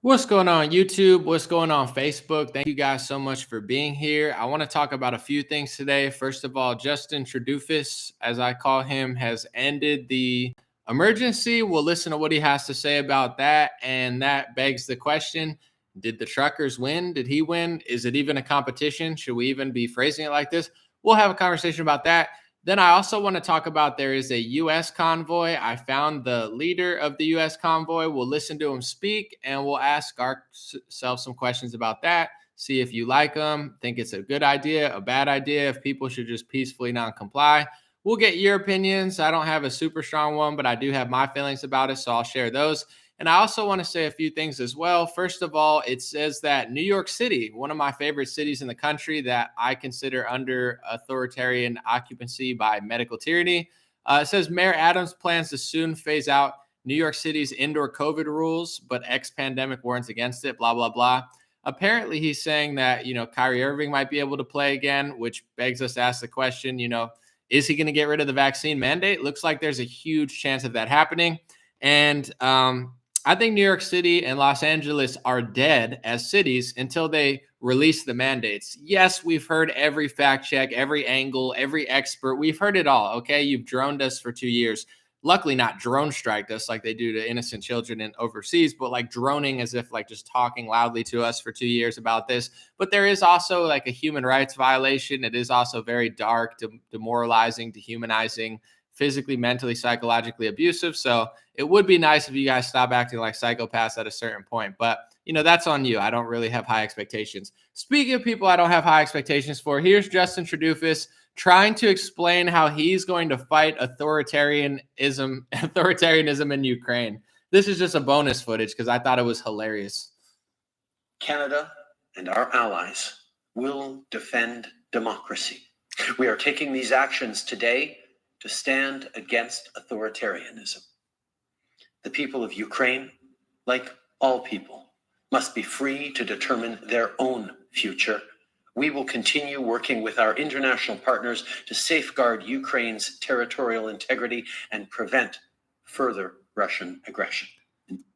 What's going on YouTube? What's going on Facebook? Thank you guys so much for being here. I want to talk about a few things today. First of all, Justin Trudeau, as I call him, has ended the emergency. We'll listen to what he has to say about that. And that begs the question, did the truckers win? Did he win? Is it even a competition? Should we even be phrasing it like this? We'll have a conversation about that. Then I also want to talk about there is a U.S. convoy. I found the leader of the U.S. convoy. We'll listen to him speak and we'll ask ourselves some questions about that. See if you like them, think it's a good idea, a bad idea, if people should just peacefully non-comply. We'll get your opinions. I don't have a super strong one, but I do have my feelings about it, so I'll share those. And I also want to say a few things as well. First of all, it says that New York City, one of my favorite cities in the country that I consider under authoritarian occupancy by medical tyranny, it says Mayor Adams plans to soon phase out New York City's indoor COVID rules, but ex-pandemic warns against it, blah, blah, blah. Apparently, he's saying that, Kyrie Irving might be able to play again, which begs us to ask the question, is he going to get rid of the vaccine mandate? Looks like there's a huge chance of that happening. And I think New York City and Los Angeles are dead as cities until they release the mandates. Yes, we've heard every fact check, every angle, every expert. We've heard it all, okay? You've droned us for 2 years. Luckily, not drone striked us like they do to innocent children in overseas, but like droning as if like just talking loudly to us for 2 years about this. But there is also like a human rights violation. It is also very dark, demoralizing, dehumanizing, physically, mentally, psychologically abusive. So it would be nice if you guys stop acting like psychopaths at a certain point. But, that's on you. I don't really have high expectations. Speaking of people I don't have high expectations for, here's Justin Trudeau trying to explain how he's going to fight authoritarianism in Ukraine. This is just a bonus footage because I thought it was hilarious. Canada and our allies will defend democracy. We are taking these actions today to stand against authoritarianism. The people of Ukraine, like all people, must be free to determine their own future. We will continue working with our international partners to safeguard Ukraine's territorial integrity and prevent further Russian aggression.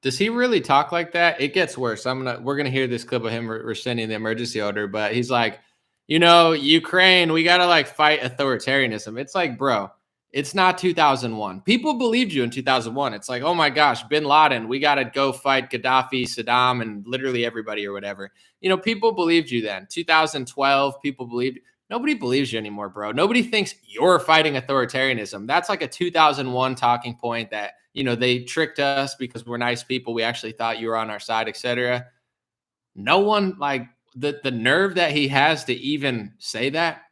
Does he really talk like that? It gets worse. We're gonna hear this clip of him rescinding the emergency order, but he's like, Ukraine, we gotta fight authoritarianism. It's like, bro, it's not 2001. People believed you in 2001. It's like, oh my gosh, bin Laden, we got to go fight Gaddafi, Saddam, and literally everybody or whatever. People believed you then. 2012, people believed. Nobody believes you anymore, bro. Nobody thinks you're fighting authoritarianism. That's like a 2001 talking point that, they tricked us because we're nice people. We actually thought you were on our side, etc. No one, the nerve that he has to even say that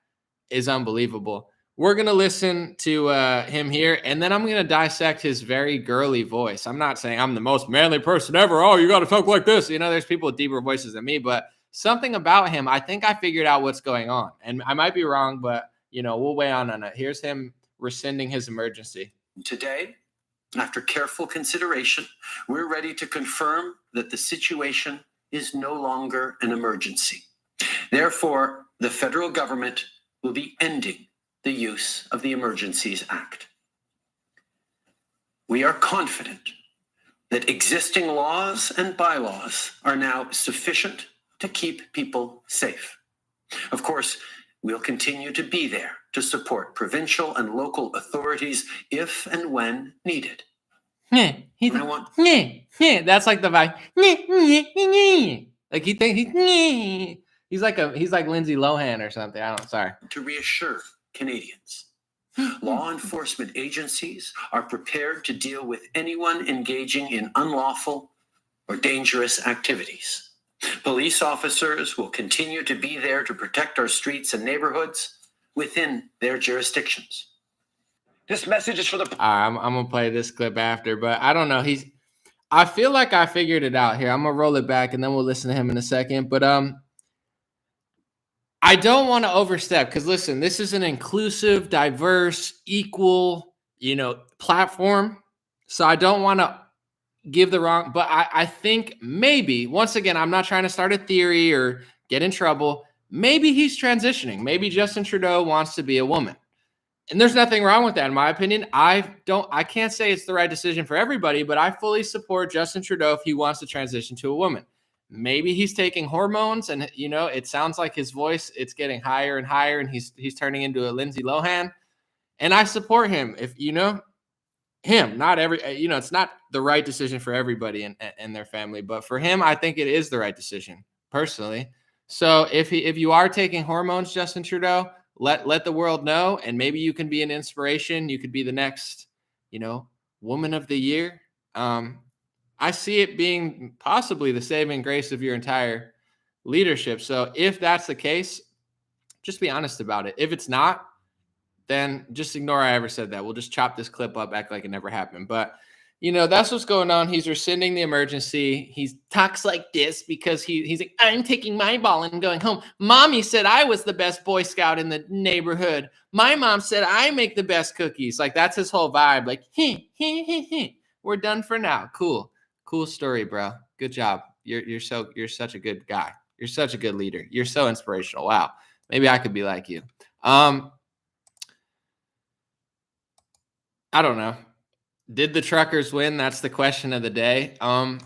is unbelievable. We're going to listen to him here, and then I'm going to dissect his very girly voice. I'm not saying I'm the most manly person ever. Oh, you got to talk like this. There's people with deeper voices than me, but something about him, I think I figured out what's going on. And I might be wrong, but, we'll weigh on it. Here's him rescinding his emergency. Today, after careful consideration, we're ready to confirm that the situation is no longer an emergency. Therefore, the federal government will be ending the use of the Emergencies Act. We are confident that existing laws and bylaws are now sufficient to keep people safe. Of course, we'll continue to be there to support provincial and local authorities if and when needed. That's like the vibe. Like he's like Lindsay Lohan or something. Sorry. To reassure Canadians, law enforcement agencies are prepared to deal with anyone engaging in unlawful or dangerous activities. Police officers will continue to be there to protect our streets and neighborhoods within their jurisdictions. This message is for the... I'm going to play this clip after, but I don't know. I feel like I figured it out here. I'm going to roll it back and then we'll listen to him in a second. But I don't want to overstep because, listen, this is an inclusive, diverse, equal, platform. So I don't want to give the wrong, but I think maybe, once again, I'm not trying to start a theory or get in trouble. Maybe he's transitioning. Maybe Justin Trudeau wants to be a woman. And there's nothing wrong with that, in my opinion. I can't say it's the right decision for everybody, but I fully support Justin Trudeau if he wants to transition to a woman. maybe he's taking hormones, and it sounds like his voice, it's getting higher and higher, and he's turning into a Lindsay Lohan. And I support him. If him, not every, it's not the right decision for everybody and their family, but for him, I think it is the right decision personally. So if you are taking hormones, Justin Trudeau, let the world know, and maybe you can be an inspiration. You could be the next, woman of the year. I see it being possibly the saving grace of your entire leadership. So if that's the case, just be honest about it. If it's not, then just ignore I ever said that. We'll just chop this clip up, act like it never happened. But, that's what's going on. He's rescinding the emergency. He talks like this because he's like, I'm taking my ball and going home. Mommy said I was the best Boy Scout in the neighborhood. My mom said I make the best cookies. Like, that's his whole vibe. Like, we're done for now. Cool story, bro. Good job. You're such a good guy. You're such a good leader. You're so inspirational. Wow. Maybe I could be like you. I don't know. Did the truckers win? That's the question of the day. I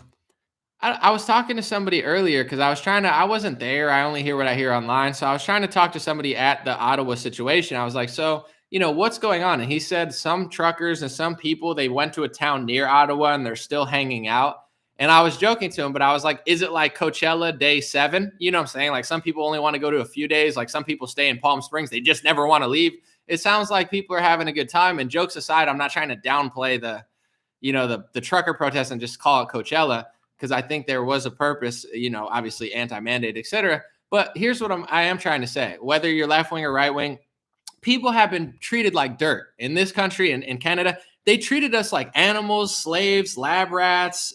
was talking to somebody earlier because I wasn't there. I only hear what I hear online. So I was trying to talk to somebody at the Ottawa situation. I was like, so, what's going on? And he said some truckers and some people, they went to a town near Ottawa and they're still hanging out. And I was joking to him, but I was like, is it like Coachella day 7? You know what I'm saying? Like, some people only want to go to a few days. Like, some people stay in Palm Springs. They just never want to leave. It sounds like people are having a good time. And jokes aside, I'm not trying to downplay the trucker protest and just call it Coachella, because I think there was a purpose, obviously anti-mandate, et cetera. But here's what I am trying to say. Whether you're left wing or right wing, people have been treated like dirt in this country and in Canada. They treated us like animals, slaves, lab rats,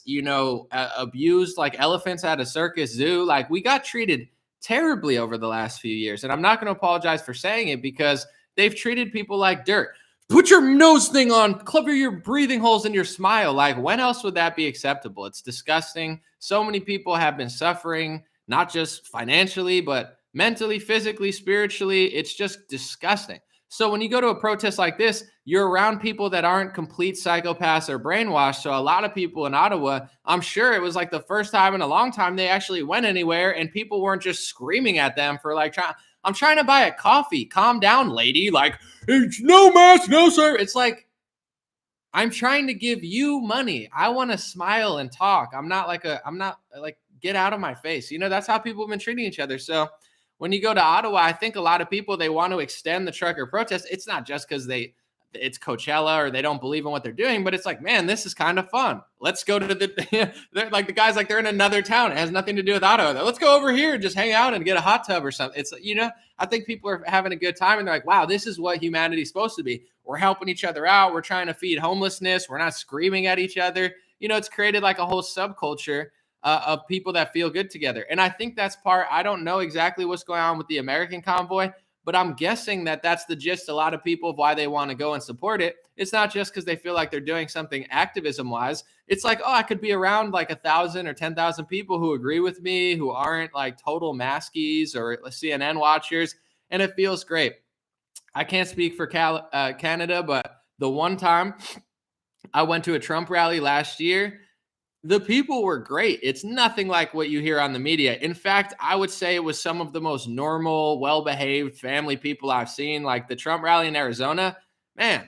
abused like elephants at a circus zoo. Like, we got treated terribly over the last few years. And I'm not going to apologize for saying it, because they've treated people like dirt. Put your nose thing on, cover your breathing holes in your smile. Like, when else would that be acceptable? It's disgusting. So many people have been suffering, not just financially, but mentally, physically, spiritually. It's just disgusting. So when you go to a protest like this, you're around people that aren't complete psychopaths or brainwashed. So a lot of people in Ottawa, I'm sure it was like the first time in a long time they actually went anywhere, and people weren't just screaming at them for like, I'm trying to buy a coffee. Calm down, lady. Like, it's no mask, no sir. It's like, I'm trying to give you money. I want to smile and talk. I'm not like, get out of my face. That's how people have been treating each other. So when you go to Ottawa, I think a lot of people, they want to extend the trucker protest. It's not just because it's Coachella or they don't believe in what they're doing, but it's like, man, this is kind of fun. Let's go to they're like, the guys, like, they're in another town. It has nothing to do with Ottawa. Let's go over here and just hang out and get a hot tub or something. It's, I think people are having a good time, and they're like, wow, this is what humanity's supposed to be. We're helping each other out. We're trying to feed homelessness. We're not screaming at each other. It's created like a whole subculture of people that feel good together. And I think that's I don't know exactly what's going on with the American convoy, but I'm guessing that that's the gist. A lot of people of why they want to go and support it. It's not just because they feel like they're doing something activism wise. It's like, oh, I could be around like 1,000 or 10,000 people who agree with me, who aren't like total maskies or CNN watchers. And it feels great. I can't speak for Canada, but the one time I went to a Trump rally last year, the people were great. It's nothing like what you hear on the media. In fact, I would say it was some of the most normal, well-behaved family people I've seen. Like the Trump rally in Arizona, man,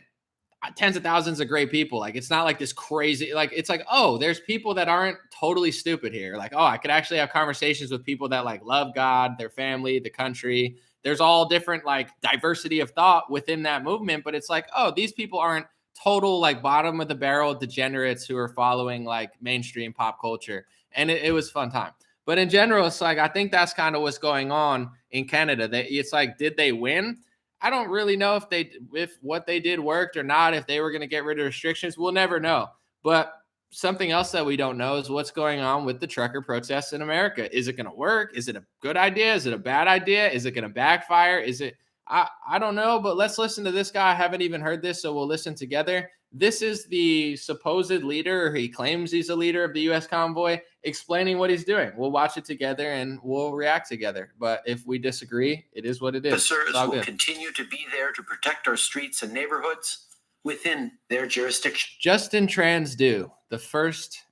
tens of thousands of great people. Like, it's not like this crazy, like, it's like, oh, there's people that aren't totally stupid here. Like, oh, I could actually have conversations with people that like love God, their family, the country. There's all different like diversity of thought within that movement. But it's like, oh, these people aren't total like bottom of the barrel degenerates who are following like mainstream pop culture. And it was a fun time. But in general, it's like, I think that's kind of what's going on in Canada. It's like, did they win? I don't really know if what they did worked or not, if they were going to get rid of restrictions. We'll never know. But something else that we don't know is what's going on with the trucker protests in America. Is it going to work? Is it a good idea? Is it a bad idea? Is it going to backfire? I don't know, but let's listen to this guy. I haven't even heard this, so we'll listen together. This is the supposed leader, or he claims he's a leader of the U.S. convoy, explaining what he's doing. We'll watch it together and we'll react together. But if we disagree, it is what it is. Officers will continue to be there to protect our streets and neighborhoods within their jurisdiction. Justin Transdo, the first,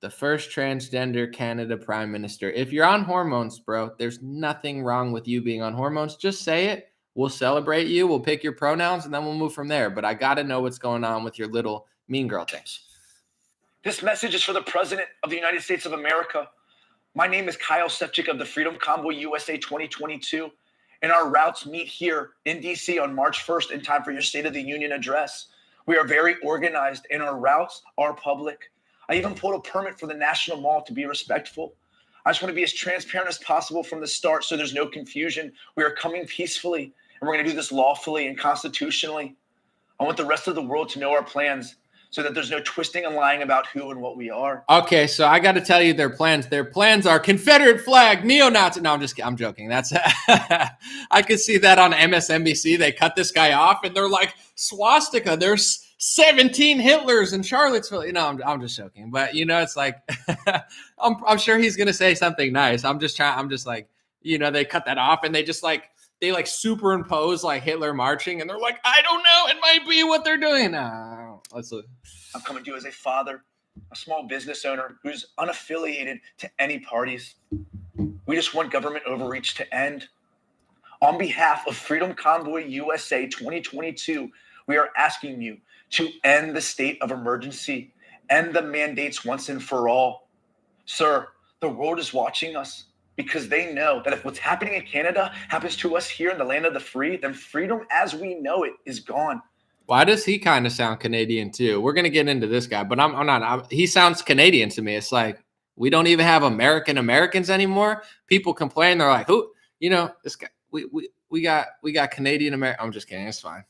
The first transgender Canada Prime Minister. If you're on hormones, bro, there's nothing wrong with you being on hormones. Just say it. We'll celebrate you. We'll pick your pronouns, and then we'll move from there. But I got to know what's going on with your little mean girl things. This message is for the President of the United States of America. My name is Kylesefik of the Freedom Convoy USA 2022, and our routes meet here in D.C. on March 1st in time for your State of the Union address. We are very organized, and our routes are public. I even pulled a permit for the National Mall to be respectful. I just want to be as transparent as possible from the start so there's no confusion. We are coming peacefully, and we're going to do this lawfully and constitutionally. I want the rest of the world to know our plans so that there's no twisting and lying about who and what we are. Okay, so I got to tell you their plans. Their plans are Confederate flag, neo-Nazi. No, I'm joking. That's I could see that on MSNBC. They cut this guy off, and they're like, swastika. There's 17 Hitlers in Charlottesville. You know, I'm just joking. But, you know, it's like, I'm sure he's going to say something nice. I'm just like, you know, they cut that off, and they superimpose like Hitler marching, and they're like, I don't know, it might be what they're doing. Let's look. I'm coming to you as a father, a small business owner who's unaffiliated to any parties. We just want government overreach to end. On behalf of Freedom Convoy USA 2022, we are asking you to end the state of emergency, end the mandates once and for all. Sir, the world is watching us, because they know that if what's happening in Canada happens to us here in the land of the free, then freedom as we know it is gone. Why does he kind of sound Canadian too? We're going to get into this guy, but I'm not. He sounds Canadian to me. It's like, we don't even have Americans anymore. People complain. They're like, who, you know, this guy, we got Canadian American. I'm just kidding. It's fine.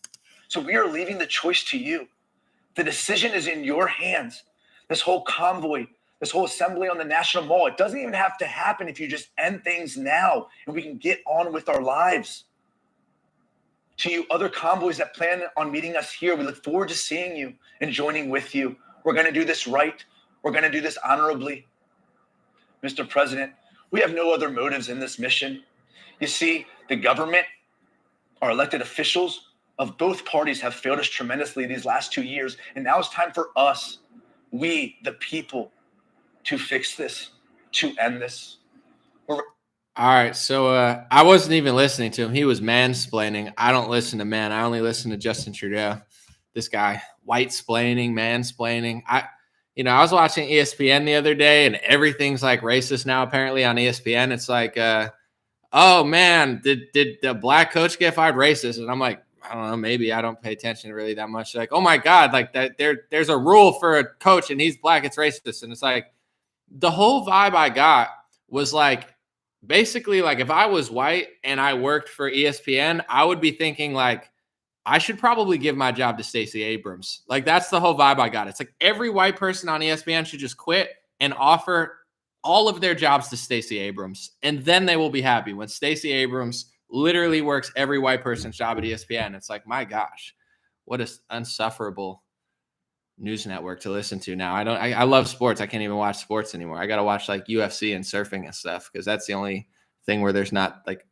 So we are leaving the choice to you. The decision is in your hands. This whole convoy, this whole assembly on the National Mall, it doesn't even have to happen if you just end things now and we can get on with our lives. To you other convoys that plan on meeting us here, we look forward to seeing you and joining with you. We're going to do this right. We're going to do this honorably. Mr. President, we have no other motives in this mission. You see, the government, our elected officials of both parties have failed us tremendously these last 2 years. And now it's time for us, we, the people, to fix this, to end this. All right, so I wasn't even listening to him. He was mansplaining. I don't listen to men. I only listen to Justin Trudeau. This guy, white-splaining, mansplaining. I was watching ESPN the other day, and everything's like racist now apparently on ESPN. It's like, oh, man, did the black coach get fired? Racist. And I'm like, I don't know, maybe. I don't pay attention really that much. Like, oh, my God, like that. There's a rule for a coach, and he's black. It's racist. And it's like, the whole vibe I got was like, basically, like, if I was white and I worked for ESPN, I would be thinking like, I should probably give my job to Stacey Abrams. Like, that's the whole vibe I got. It's like every white person on ESPN should just quit and offer all of their jobs to Stacey Abrams. And then they will be happy when Stacey Abrams literally works every white person's job at ESPN. It's like, my gosh, what an insufferable news network to listen to now. I love sports. I can't even watch sports anymore. I got to watch like UFC and surfing and stuff, because that's the only thing where there's not like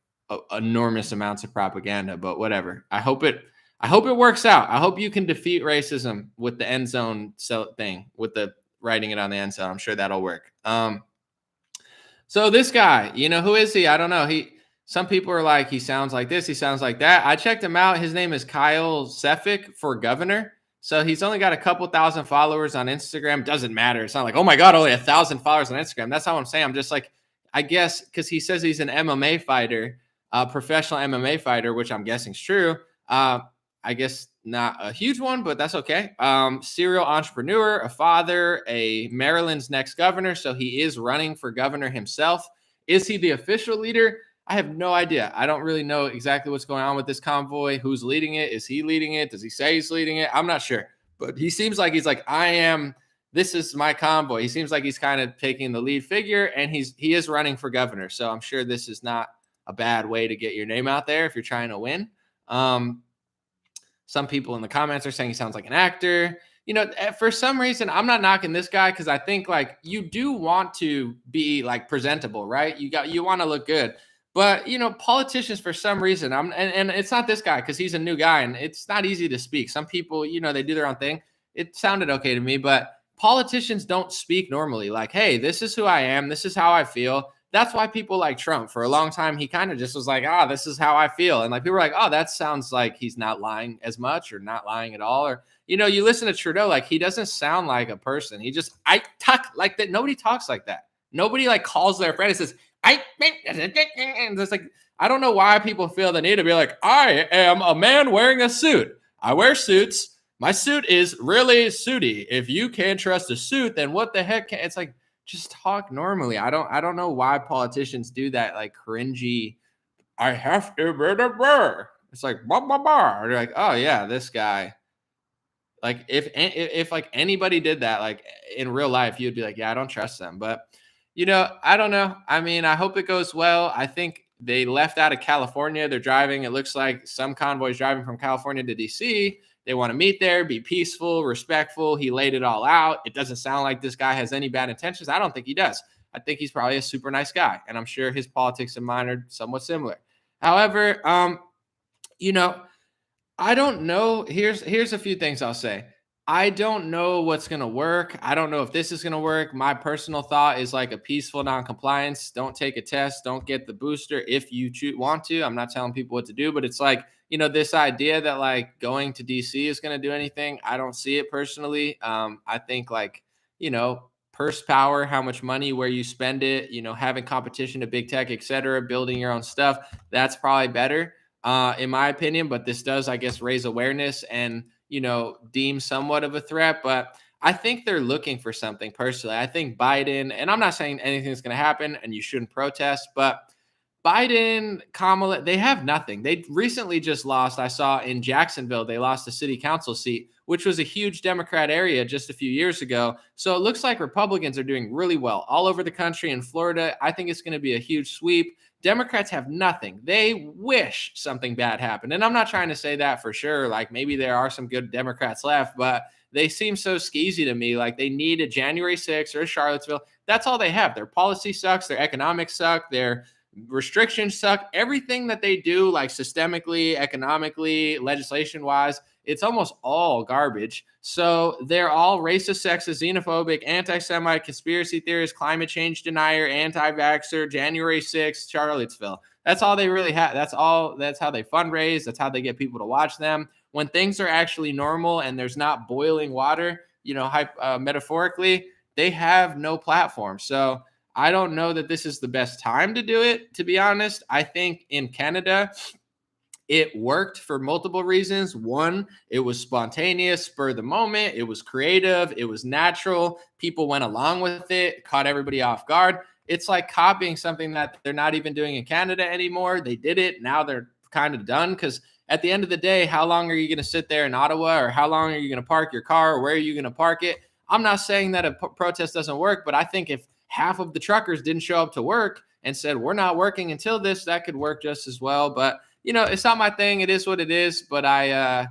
enormous amounts of propaganda. But whatever. I hope it works out. I hope you can defeat racism with the end zone thing, with the writing it on the end zone. I'm sure that'll work. So this guy, you know, who is he? I don't know. Some people are like, he sounds like this, he sounds like that. I checked him out. His name is Kylesefik for governor. So he's only got a couple thousand followers on Instagram. Doesn't matter. It's not like, oh my God, only 1,000 followers on Instagram. That's not what I'm saying. I'm just like, I guess, because he says he's an MMA fighter, a professional MMA fighter, which I'm guessing is true. I guess not a huge one, but that's okay. Serial entrepreneur, a father, a Maryland's next governor. So he is running for governor himself. Is he the official leader? I have no idea. I don't really know exactly what's going on with this convoy. Who's leading it? Is he leading it? Does he say he's leading it? I'm not sure. But he seems like he's like, this is my convoy. He seems like he's kind of taking the lead figure, and he is running for governor. So I'm sure this is not a bad way to get your name out there if you're trying to win. Some people in the comments are saying he sounds like an actor. You know, for some reason, I'm not knocking this guy, because I think like you do want to be like presentable, right? You want to look good. But, you know, politicians, for some reason, and it's not this guy, because he's a new guy and it's not easy to speak. Some people, you know, they do their own thing. It sounded okay to me, but politicians don't speak normally. Like, hey, this is who I am. This is how I feel. That's why people like Trump. For a long time, he kind of just was like, this is how I feel. And like people were like, that sounds like he's not lying as much or not lying at all. Or, you listen to Trudeau, like he doesn't sound like a person. I talk like that. Nobody talks like that. Nobody like calls their friend and says, and it's like, I don't know why people feel the need to be like, I am a man wearing a suit. I wear suits. My suit is really suity. If you can't trust a suit, then what the heck? It's like, just talk normally. I don't know why politicians do that, like cringy. I have to. It's like blah blah blah. They're like, oh yeah, this guy. Like if like anybody did that, like in real life, you'd be like, yeah, I don't trust them. But I don't know. I mean, I hope it goes well. I think they left out of California. They're driving. It looks like some convoys driving from California to DC. They want to meet there, be peaceful, respectful. He laid it all out. It doesn't sound like this guy has any bad intentions. I don't think he does. I think he's probably a super nice guy, and I'm sure his politics and mine are somewhat similar. However, I don't know. Here's a few things I'll say. I don't know what's going to work. I don't know if this is going to work. My personal thought is like a peaceful non-compliance. Don't take a test. Don't get the booster if you want to. I'm not telling people what to do, but it's like, this idea that like going to DC is going to do anything. I don't see it personally. I think like, purse power, how much money, where you spend it, having competition to big tech, et cetera, building your own stuff. That's probably better, in my opinion. But this does, I guess, raise awareness and, deem somewhat of a threat. But I think they're looking for something personally. I think Biden, and I'm not saying anything's going to happen and you shouldn't protest, but Biden, Kamala, they have nothing. They recently just lost. I saw in Jacksonville, they lost a city council seat, which was a huge Democrat area just a few years ago. So it looks like Republicans are doing really well all over the country. In Florida, I think it's going to be a huge sweep. Democrats have nothing. They wish something bad happened. And I'm not trying to say that for sure. Like maybe there are some good Democrats left, but they seem so skeezy to me. Like they need a January 6th or a Charlottesville. That's all they have. Their policy sucks. Their economics suck. Their restrictions suck. Everything that they do, like systemically, economically, legislation wise, it's almost all garbage. So they're all racist, sexist, xenophobic, anti-Semite, conspiracy theorist, climate change denier, anti-vaxxer, January 6th, Charlottesville. That's all they really have. That's how they fundraise. That's how they get people to watch them. When things are actually normal and there's not boiling water, metaphorically, they have no platform. So I don't know that this is the best time to do it, to be honest. I think in Canada, it worked for multiple reasons. One, it was spontaneous, spur of the moment. It was creative. It was natural. People went along with it, caught everybody off guard. It's like copying something that they're not even doing in Canada anymore. They did it. Now they're kind of done because at the end of the day, how long are you going to sit there in Ottawa, or how long are you going to park your car, or where are you going to park it? I'm not saying that a protest doesn't work, but I think if half of the truckers didn't show up to work and said, we're not working until this, that could work just as well. But, it's not my thing. It is what it is. But I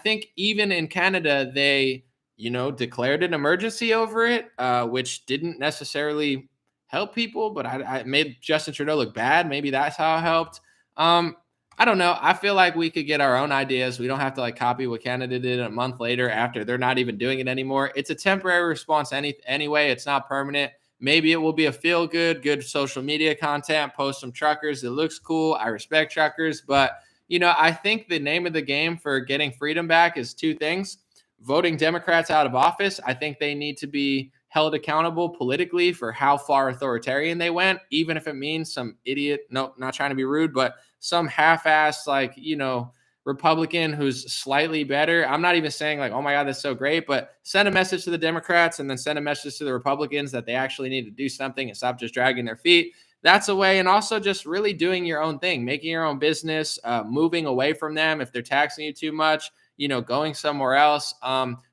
think even in Canada, they, declared an emergency over it, which didn't necessarily help people, but I made Justin Trudeau look bad. Maybe that's how it helped. I don't know. I feel like we could get our own ideas. We don't have to like copy what Canada did a month later after they're not even doing it anymore. It's a temporary response anyway. It's not permanent. Maybe it will be a good social media content, post some truckers. It looks cool. I respect truckers. But, I think the name of the game for getting freedom back is two things. Voting Democrats out of office. I think they need to be held accountable politically for how far authoritarian they went, even if it means some idiot, no, not trying to be rude, but some half-assed, Republican who's slightly better. I'm not even saying like, oh my God, that's so great, but send a message to the Democrats and then send a message to the Republicans that they actually need to do something and stop just dragging their feet. That's a way. And also just really doing your own thing, making your own business, moving away from them if they're taxing you too much, going somewhere else,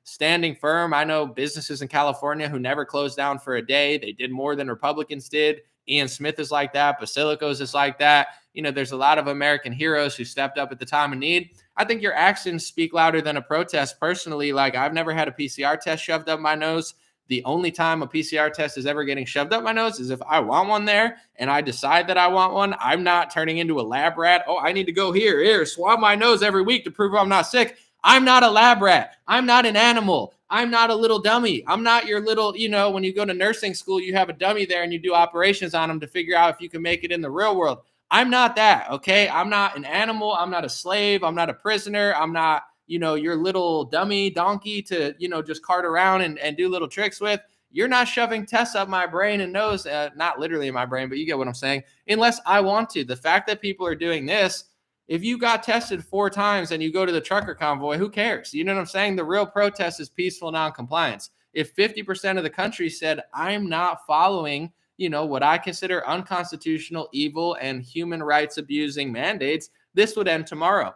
standing firm. I know businesses in California who never closed down for a day. They did more than Republicans did. Ian Smith is like that. Basilicos is like that. There's a lot of American heroes who stepped up at the time of need. I think your actions speak louder than a protest. Personally, like I've never had a PCR test shoved up my nose. The only time a PCR test is ever getting shoved up my nose is if I want one there and I decide that I want one. I'm not turning into a lab rat. Oh, I need to go here, swab my nose every week to prove I'm not sick. I'm not a lab rat. I'm not an animal. I'm not a little dummy. I'm not your little, when you go to nursing school, you have a dummy there and you do operations on them to figure out if you can make it in the real world. I'm not that, okay? I'm not an animal. I'm not a slave. I'm not a prisoner. I'm not, your little dummy donkey to, just cart around and do little tricks with. You're not shoving tests up my brain and nose, not literally in my brain, but you get what I'm saying, unless I want to. The fact that people are doing this, if you got tested 4 times and you go to the trucker convoy, who cares? You know what I'm saying? The real protest is peaceful noncompliance. If 50% of the country said, I'm not following, what I consider unconstitutional, evil, and human rights abusing mandates, this would end tomorrow.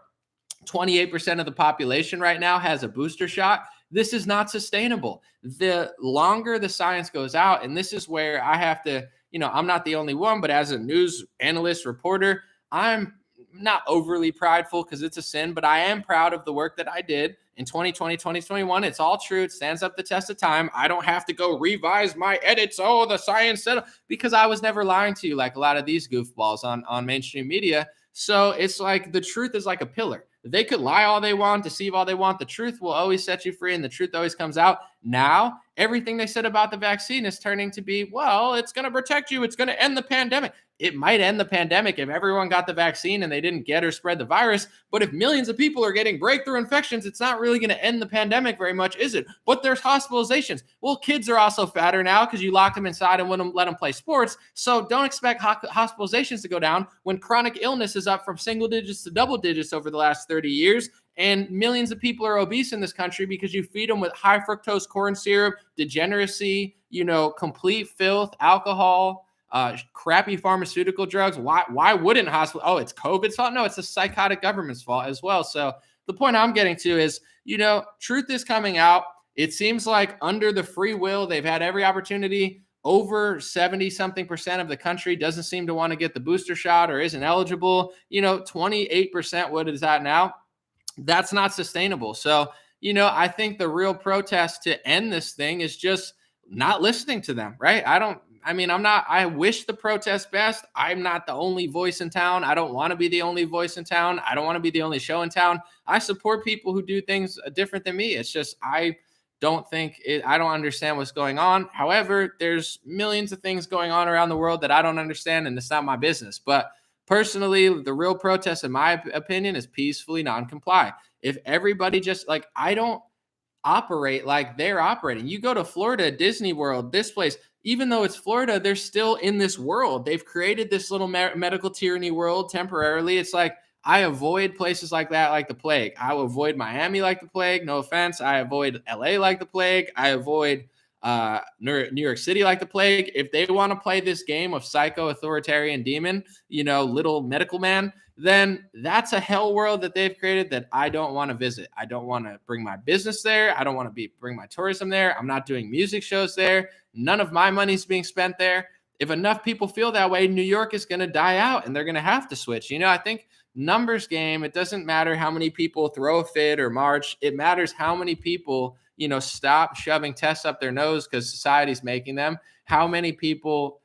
28% of the population right now has a booster shot. This is not sustainable. The longer the science goes out, and this is where I have to, I'm not the only one, but as a news analyst, reporter, I'm not overly prideful because it's a sin, but I am proud of the work that I did in 2020, 2021. It's all true. It stands up the test of time. I don't have to go revise my edits. Oh, the science said, because I was never lying to you like a lot of these goofballs on mainstream media. So it's like the truth is like a pillar. They could lie all they want, deceive all they want. The truth will always set you free, and the truth always comes out. Now, everything they said about the vaccine is turning to be, well, it's going to protect you. It's going to end the pandemic. It might end the pandemic if everyone got the vaccine and they didn't get or spread the virus. But if millions of people are getting breakthrough infections, it's not really going to end the pandemic very much, is it? But there's hospitalizations. Well, kids are also fatter now because you locked them inside and wouldn't let them play sports. So don't expect hospitalizations to go down when chronic illness is up from single digits to double digits over the last 30 years. And millions of people are obese in this country because you feed them with high fructose corn syrup, degeneracy, complete filth, alcohol, crappy pharmaceutical drugs. Why wouldn't hospital? Oh, it's COVID's fault? No, it's the psychotic government's fault as well. So the point I'm getting to is, truth is coming out. It seems like under the free will, they've had every opportunity. Over 70-something% of the country doesn't seem to want to get the booster shot or isn't eligible. 28% what is that now? That's not sustainable. So, I think the real protest to end this thing is just not listening to them, right? I wish the protest best. I'm not the only voice in town. I don't want to be the only voice in town. I don't want to be the only show in town. I support people who do things different than me. It's just, I don't understand what's going on. However, there's millions of things going on around the world that I don't understand, and it's not my business. But personally, the real protest, in my opinion, is peacefully non-comply. If everybody just I don't operate like they're operating. You go to Florida, Disney World, this place, even though it's Florida, they're still in this world. They've created this little medical tyranny world temporarily. It's like, I avoid places like that like the plague. I will avoid Miami like the plague. No offense. I avoid LA like the plague. I avoid New York City like the plague. If they want to play this game of psycho authoritarian demon, little medical man, then that's a hell world that they've created that I don't want to visit. I don't want to bring my business there. I don't want to bring my tourism there. I'm not doing music shows there. None of my money's being spent there. If enough people feel that way, New York is going to die out and they're going to have to switch. I think numbers game, it doesn't matter how many people throw a fit or march. It matters how many people stop shoving tests up their nose because society's making them. How many people,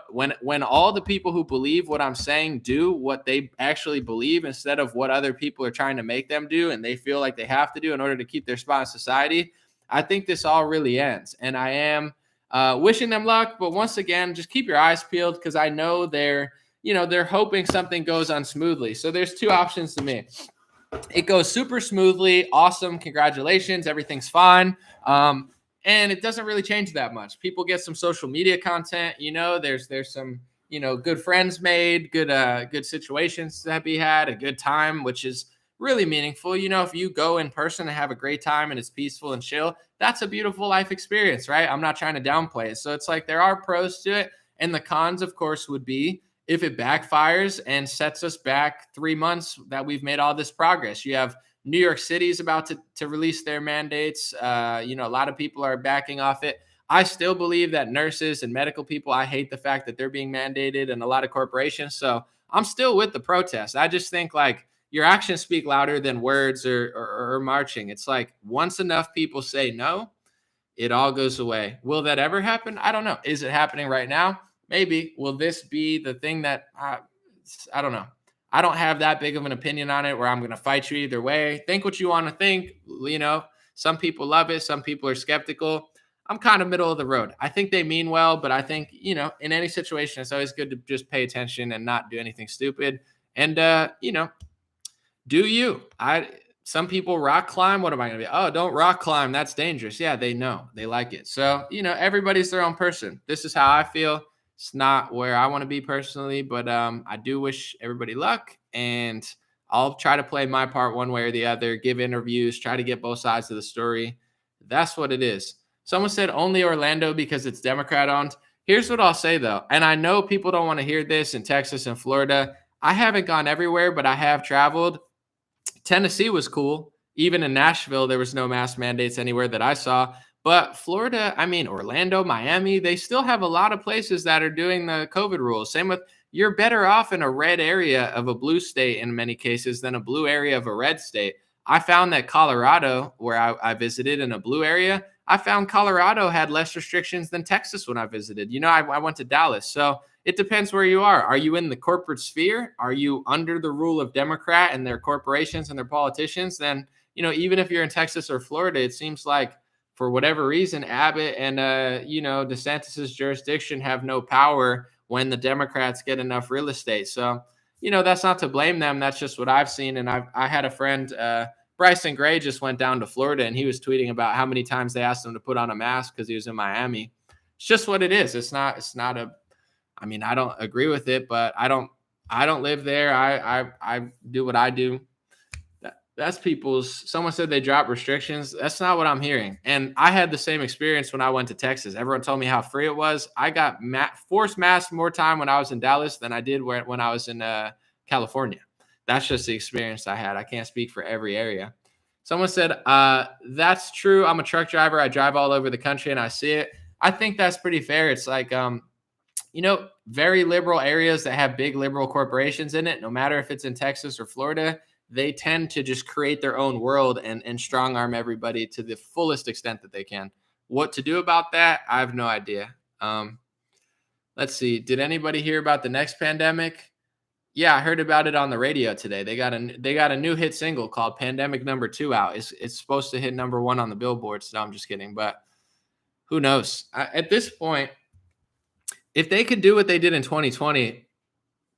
when all the people who believe what I'm saying do what they actually believe instead of what other people are trying to make them do, and they feel like they have to do in order to keep their spot in society, I think this all really ends. And I am wishing them luck. But once again, just keep your eyes peeled because I know they're hoping something goes on smoothly. So there's 2 options to me. It goes super smoothly. Awesome. Congratulations. Everything's fine. And it doesn't really change that much. People get some social media content. There's some, good friends made, good situations that be had, a good time, which is really meaningful. If you go in person and have a great time and it's peaceful and chill, that's a beautiful life experience, right? I'm not trying to downplay it. So it's like there are pros to it. And the cons, of course, would be if it backfires and sets us back 3 months that we've made all this progress. You have New York City is about to release their mandates. A lot of people are backing off it. I still believe that nurses and medical people, I hate the fact that they're being mandated and a lot of corporations. So I'm still with the protest. I just think your actions speak louder than words or marching. It's like once enough people say no, it all goes away. Will that ever happen? I don't know. Is it happening right now? Maybe. Will this be the thing that I don't know. I don't have that big of an opinion on it where I'm going to fight you either way. Think what you want to think, Some people love it. Some people are skeptical. I'm kind of middle of the road. I think they mean well, but I think, in any situation, it's always good to just pay attention and not do anything stupid. And, do you. Some people rock climb. What am I going to be? Oh, don't rock climb. That's dangerous. Yeah, they know. They like it. So, everybody's their own person. This is how I feel. It's not where I want to be personally, but I do wish everybody luck, and I'll try to play my part one way or the other, give interviews, try to get both sides of the story. That's what it is. Someone said only Orlando because it's Democrat owned. Here's what I'll say though, and I know people don't want to hear this in Texas and Florida. I haven't gone everywhere, but I have traveled. Tennessee was cool. Even in Nashville, there was no mask mandates anywhere that I saw. But Florida, Orlando, Miami, they still have a lot of places that are doing the COVID rules. Same with, you're better off in a red area of a blue state in many cases than a blue area of a red state. I found that Colorado, where I visited in a blue area, I found Colorado had less restrictions than Texas when I visited. I went to Dallas. So it depends where you are. Are you in the corporate sphere? Are you under the rule of Democrat and their corporations and their politicians? Then, even if you're in Texas or Florida, it seems like for whatever reason, Abbott and, DeSantis's jurisdiction have no power when the Democrats get enough real estate. So, that's not to blame them. That's just what I've seen. And I had a friend, Bryson Gray, just went down to Florida, and he was tweeting about how many times they asked him to put on a mask because he was in Miami. It's just what it is. It's not I don't agree with it, but I don't live there. I do what I do. That's someone said they dropped restrictions. That's not what I'm hearing. And I had the same experience when I went to Texas. Everyone told me how free it was. I got forced masked more time when I was in Dallas than I did when I was in California. That's just the experience I had. I can't speak for every area. Someone said, that's true. I'm a truck driver. I drive all over the country and I see it. I think that's pretty fair. It's like, very liberal areas that have big liberal corporations in it, no matter if it's in Texas or Florida, they tend to just create their own world and strong arm everybody to the fullest extent that they can. What to do about that? I have no idea. Let's see. Did anybody hear about the next pandemic? Yeah, I heard about it on the radio today. They got a new hit single called Pandemic #2 out. It's supposed to hit #1 on the billboards. No, I'm just kidding. But who knows? At this point, if they could do what they did in 2020,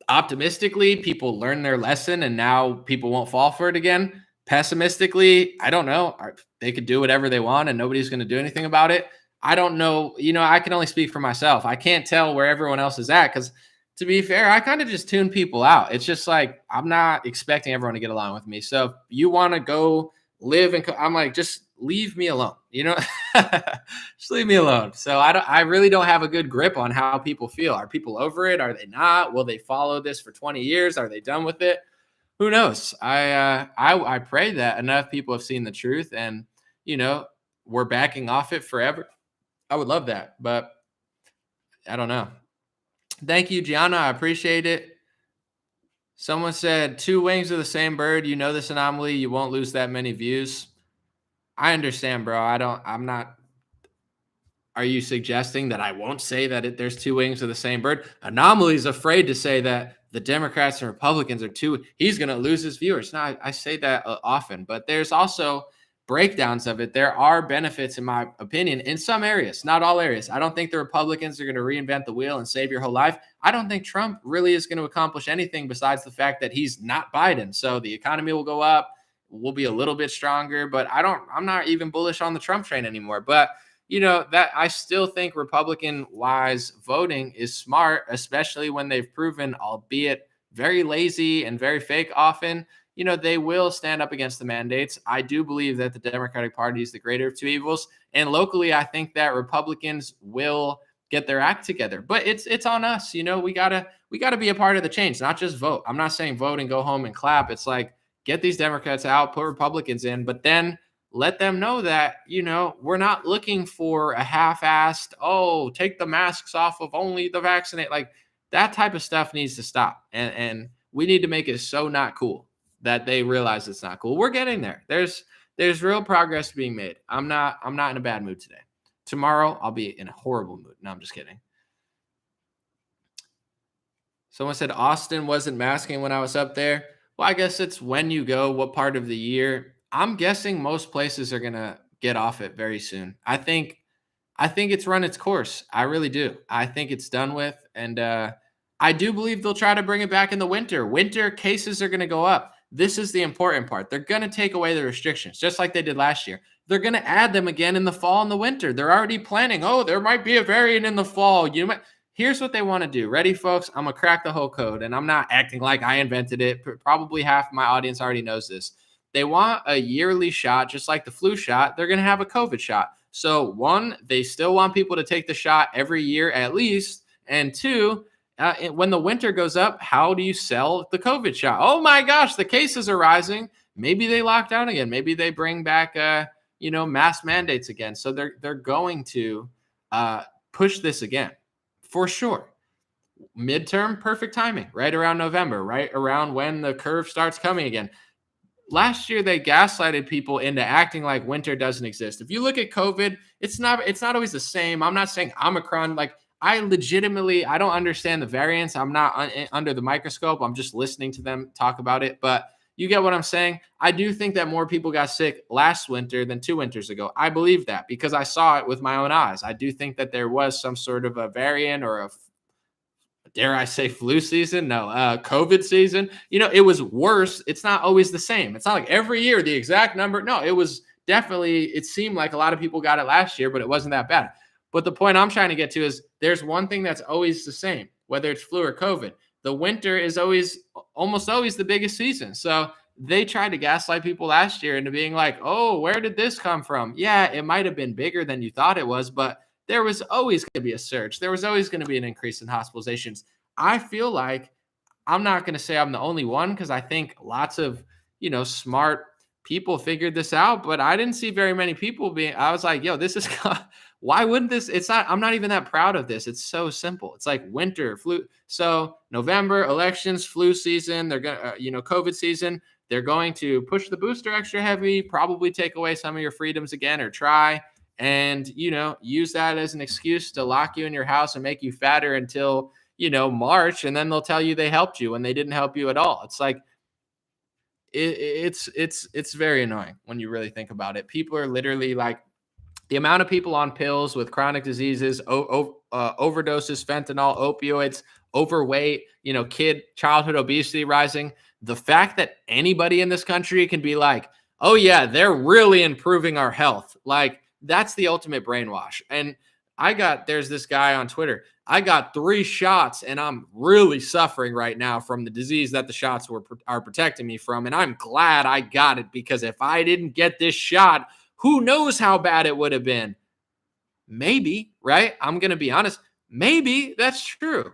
optimistically, people learn their lesson and now people won't fall for it again. Pessimistically, I don't know. They could do whatever they want and nobody's going to do anything about it. I don't know. I can only speak for myself. I can't tell where everyone else is at because, to be fair, I kind of just tune people out. It's just like I'm not expecting everyone to get along with me. So if you want to go live and I'm like, just leave me alone. Just leave me alone. So I really don't have a good grip on how people feel. Are people over it? Are they not? Will they follow this for 20 years? Are they done with it? Who knows? I pray that enough people have seen the truth and, we're backing off it forever. I would love that, but I don't know. Thank you, Gianna. I appreciate it. Someone said 2 wings of the same bird. This anomaly. You won't lose that many views. I understand, bro. I'm not. Are you suggesting that I won't say that there's 2 wings of the same bird? Anomaly is afraid to say that the Democrats and Republicans are he's going to lose his viewers. No, I say that often, but there's also breakdowns of it. There are benefits, in my opinion, in some areas, not all areas. I don't think the Republicans are going to reinvent the wheel and save your whole life. I don't think Trump really is going to accomplish anything besides the fact that he's not Biden. So the economy will go up. We'll be a little bit stronger, but I'm not even bullish on the Trump train anymore. But that I still think Republican wise voting is smart, especially when they've proven, albeit very lazy and very fake often, they will stand up against the mandates. I do believe that the Democratic Party is the greater of 2 evils. And locally, I think that Republicans will get their act together. But it's on us. We gotta be a part of the change, not just vote. I'm not saying vote and go home and clap. It's like, get these Democrats out, put Republicans in, but then let them know that, we're not looking for a half-assed, take the masks off of only the vaccinated. Like that type of stuff needs to stop. And we need to make it so not cool that they realize it's not cool. We're getting there. There's real progress being made. I'm not in a bad mood today. Tomorrow I'll be in a horrible mood. No, I'm just kidding. Someone said Austin wasn't masking when I was up there. Well, I guess it's when you go, what part of the year. I'm guessing most places are going to get off it very soon. I think it's run its course. I really do. I think it's done with. And I do believe they'll try to bring it back in the winter. Winter cases are going to go up. This is the important part. They're going to take away the restrictions, just like they did last year. They're going to add them again in the fall and the winter. They're already planning. Oh, there might be a variant in the fall. Here's what they want to do. Ready, folks? I'm going to crack the whole code, and I'm not acting like I invented it. Probably half my audience already knows this. They want a yearly shot, just like the flu shot. They're going to have a COVID shot. So, one, they still want people to take the shot every year at least. And two, when the winter goes up, how do you sell the COVID shot? Oh my gosh, the cases are rising. Maybe they lock down again. Maybe they bring back, mask mandates again. So they're going to push this again for sure. Midterm, perfect timing, right around November, right around when the curve starts coming again. Last year, they gaslighted people into acting like winter doesn't exist. If you look at COVID, it's not always the same. I'm not saying Omicron, I don't understand the variants. I'm not under the microscope. I'm just listening to them talk about it. But you get what I'm saying? I do think that more people got sick last winter than 2 winters ago. I believe that because I saw it with my own eyes. I do think that there was some sort of a variant or dare I say flu season? No, COVID season. It was worse. It's not always the same. It's not like every year the exact number. No, it was definitely, it seemed like a lot of people got it last year, but it wasn't that bad. But the point I'm trying to get to is there's one thing that's always the same, whether it's flu or COVID. The winter is almost always the biggest season. So they tried to gaslight people last year into being like, oh, where did this come from? Yeah, it might have been bigger than you thought it was, but there was always going to be a surge. There was always going to be an increase in hospitalizations. I feel like I'm not going to say I'm the only one because I think lots of, smart people figured this out, but I didn't see very many people I was like, yo, this is, why wouldn't this? I'm not even that proud of this. It's so simple. It's like winter, flu. So November, elections, flu season, they're going to, COVID season, they're going to push the booster extra heavy, probably take away some of your freedoms again or try. And, use that as an excuse to lock you in your house and make you fatter until, March. And then they'll tell you they helped you when they didn't help you at all. It's like, it's very annoying when you really think about it. People are literally like the amount of people on pills with chronic diseases, overdoses, fentanyl, opioids, overweight, childhood obesity rising. The fact that anybody in this country can be like, oh yeah, they're really improving our health. That's the ultimate brainwash. And there's this guy on Twitter. I got 3 shots and I'm really suffering right now from the disease that the shots are protecting me from. And I'm glad I got it because if I didn't get this shot, who knows how bad it would have been? Maybe, right? I'm going to be honest. Maybe that's true.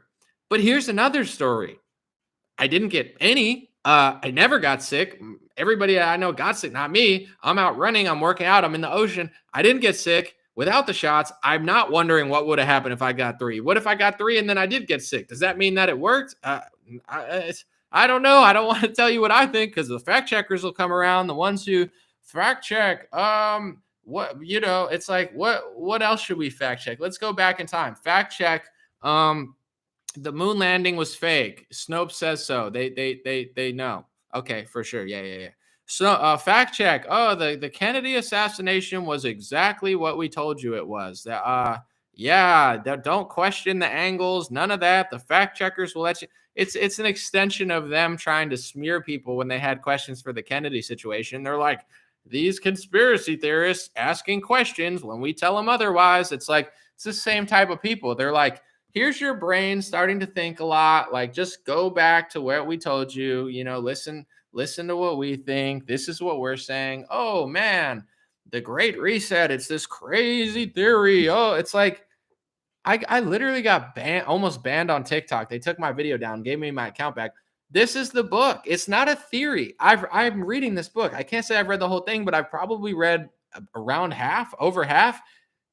But here's another story. I didn't get any. I never got sick. Everybody I know got sick, not me. I'm out running. I'm working out. I'm in the ocean. I didn't get sick without the shots. I'm not wondering what would have happened if I got 3. What if I got 3 and then I did get sick? Does that mean that it worked? I don't know. I don't want to tell you what I think because the fact checkers will come around. The ones who fact check. It's like, what else should we fact check? Let's go back in time. Fact check. The moon landing was fake. Snopes says so. They know. Okay, for sure. Yeah. So, fact check. Oh, the Kennedy assassination was exactly what we told you it was. Don't question the angles. None of that. The fact checkers will let you. It's an extension of them trying to smear people when they had questions for the Kennedy situation. They're like, these conspiracy theorists asking questions when we tell them otherwise. It's like, it's the same type of people. They're like, here's your brain starting to think a lot. Like, just go back to where we told you, listen to what we think. This is what we're saying. Oh man, the Great Reset. It's this crazy theory. Oh, it's like, I literally got almost banned on TikTok. They took my video down, gave me my account back. This is the book. It's not a theory. I'm reading this book. I can't say I've read the whole thing, but I've probably read around over half.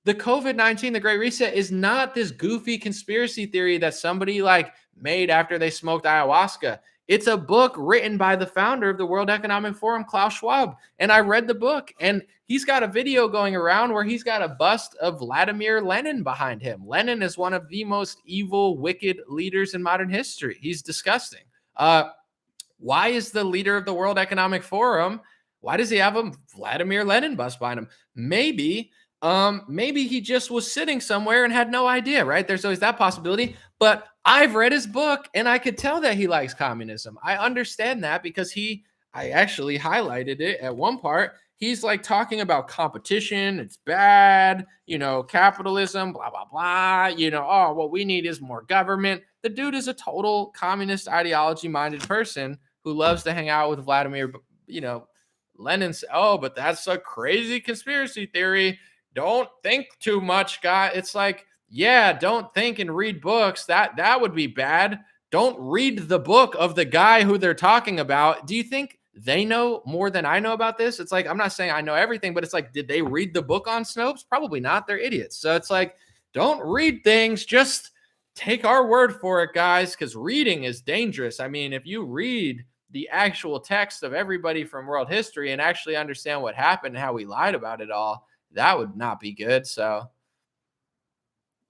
The COVID-19, the Great Reset, is not this goofy conspiracy theory that somebody made after they smoked ayahuasca. It's a book written by the founder of the World Economic Forum, Klaus Schwab. And I read the book, and he's got a video going around where he's got a bust of Vladimir Lenin behind him. Lenin is one of the most evil, wicked leaders in modern history. He's disgusting. Why is the leader of the World Economic Forum Why does he have a Vladimir Lenin bust behind him? Maybe he just was sitting somewhere and had no idea, right? There's always that possibility. But I've read his book and I could tell that he likes communism. I understand that because I actually highlighted it at one part. He's like talking about competition. It's bad, capitalism, blah, blah, blah. Oh, what we need is more government. The dude is a total communist ideology minded person who loves to hang out with Vladimir, Lenin's. Oh, but that's a crazy conspiracy theory. Don't think too much, guy. It's like, yeah, don't think and read books. That would be bad. Don't read the book of the guy who they're talking about. Do you think they know more than I know about this? It's like, I'm not saying I know everything, but it's like, did they read the book on Snopes? Probably not. They're idiots. So it's like, don't read things. Just take our word for it, guys, because reading is dangerous. I mean, if you read the actual text of everybody from world history and actually understand what happened and how we lied about it all, that would not be good. So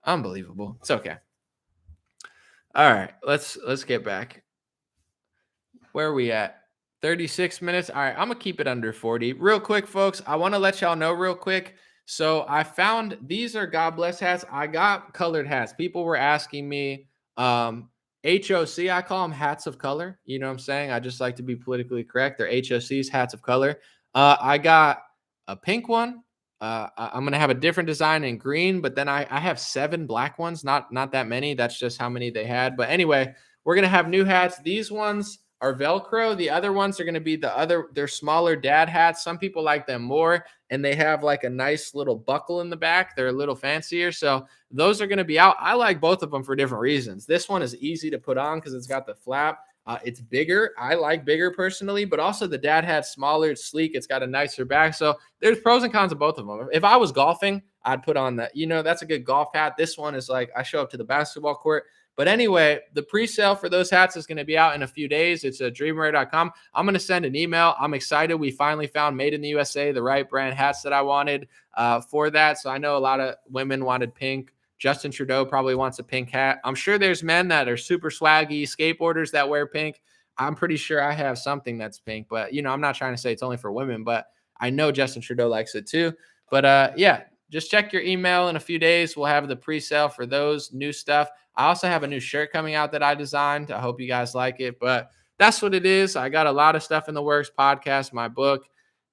unbelievable. It's okay. All right, let's get back. Where are we at? 36 minutes. All right, I'm gonna keep it under 40. Real quick, folks, I want to let y'all know real quick. So I found these are God bless hats. I got colored hats. People were asking me, HOC, I call them hats of color. You know what I'm saying? I just like to be politically correct. They're HOCs, hats of color. I got a pink one. I'm going to have a different design in green, but then I have 7 black ones. Not that many. That's just how many they had. But anyway, we're going to have new hats. These ones are Velcro. The other ones are going to be they're smaller dad hats. Some people like them more, and they have like a nice little buckle in the back. They're a little fancier. So those are going to be out. I like both of them for different reasons. This one is easy to put on because it's got the flap. It's bigger. I like bigger personally, but also the dad hat's smaller. It's sleek. It's got a nicer back. So there's pros and cons of both of them. If I was golfing, I'd put on that. That's a good golf hat. This one is like I show up to the basketball court. But anyway, the pre-sale for those hats is going to be out in a few days. It's at dreamwear.com. I'm going to send an email. I'm excited. We finally found Made in the USA, the right brand hats that I wanted for that. So I know a lot of women wanted pink. Justin Trudeau probably wants a pink hat. I'm sure there's men that are super swaggy skateboarders that wear pink. I'm pretty sure I have something that's pink, but I'm not trying to say it's only for women, but I know Justin Trudeau likes it too. But yeah, just check your email in a few days. We'll have the pre-sale for those new stuff. I also have a new shirt coming out that I designed. I hope you guys like it, but that's what it is. I got a lot of stuff in the works, podcast, my book,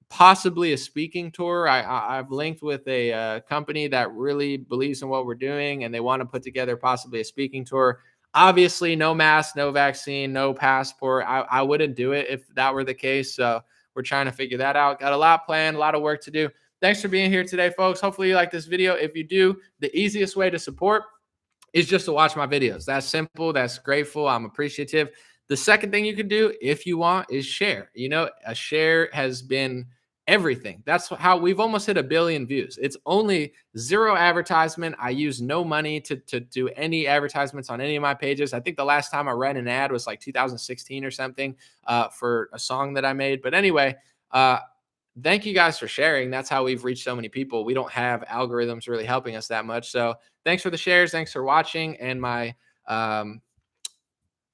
possibly a speaking tour. I've linked with a company that really believes in what we're doing, and they want to put together possibly a speaking tour. Obviously, no mask, no vaccine, no passport. I wouldn't do it if that were the case. So we're trying to figure that out. Got a lot planned, a lot of work to do. Thanks for being here today, folks. Hopefully you like this video. If you do, the easiest way to support is just to watch my videos. That's simple. That's grateful. I'm appreciative. The second thing you can do, if you want, is share. A share has been everything. That's how we've almost hit 1 billion views. It's only 0 advertisement. I use no money to do any advertisements on any of my pages. I think the last time I ran an ad was like 2016 or something for a song that I made. But anyway, thank you guys for sharing. That's how we've reached so many people. We don't have algorithms really helping us that much. So thanks for the shares. Thanks for watching. And my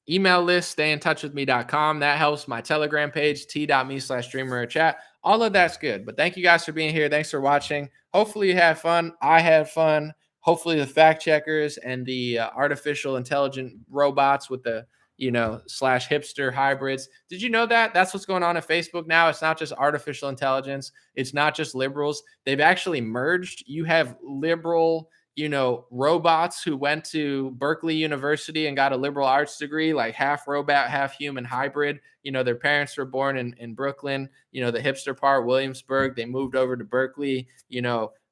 email list, stayintouchwithme.com. That helps. My Telegram page, t.me/dreamerchat. All of that's good. But thank you guys for being here. Thanks for watching. Hopefully you had fun. I had fun. Hopefully the fact checkers and the artificial intelligent robots with the slash hipster hybrids. Did you know that? That's what's going on at Facebook now. It's not just artificial intelligence. It's not just liberals. They've actually merged. You have liberal, robots who went to Berkeley University and got a liberal arts degree, like half robot, half human hybrid. Their parents were born in Brooklyn, the hipster part, Williamsburg. They moved over to Berkeley,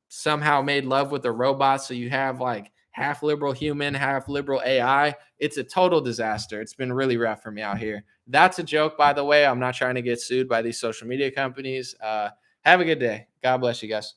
somehow made love with the robots. So you have like half liberal human, half liberal AI. It's a total disaster. It's been really rough for me out here. That's a joke, by the way. I'm not trying to get sued by these social media companies. Have a good day. God bless you guys.